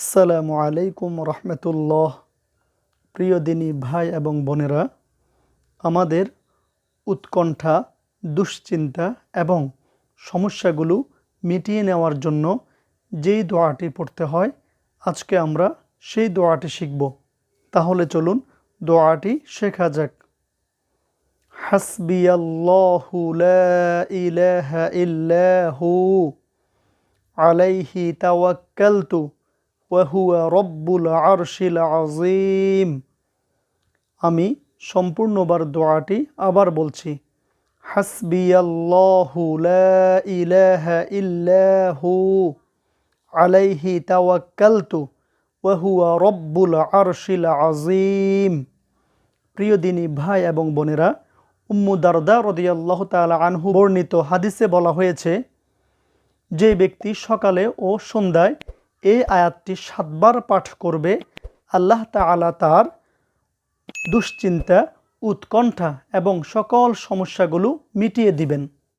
আসসালামু আলাইকুম রহমতুল্লাহ। প্রিয় দিনী ভাই এবং বোনেরা, আমাদের উৎকণ্ঠা, দুশ্চিন্তা এবং সমস্যাগুলো মিটিয়ে নেওয়ার জন্য যেই দোয়াটি পড়তে হয়, আজকে আমরা সেই দোয়াটি শিখব। তাহলে চলুন দোয়াটি শেখা যাক। হাসবিয়াল্লাহু লা ইলাহা ইল্লাহু আলাইহি তাওয়াক্কালতু ওয়াহুয়া রব্বুল আরশিল আযীম। আমি সম্পূর্ণবার দোয়াটি আবার বলছি। হাসবিয়াল্লাহু লা ইলাহা ইল্লাহু আলাইহি তাওয়াক্কালতু ওয়াহুয়া রব্বুল আরশিল আযীম। প্রিয় দিনী ভাই এবং বোনেরা, উম্মু দারদা রাদিয়াল্লাহু তাআলা আনহু বর্ণিত হাদিসে বলা হয়েছে, যে ব্যক্তি সকালে ও সন্ধ্যায় এই আয়াতটি 7 বার পাঠ করবে, আল্লাহ তাআলা তার দুশ্চিন্তা, উৎকণ্ঠা এবং সকল সমস্যাগুলো মিটিয়ে দিবেন।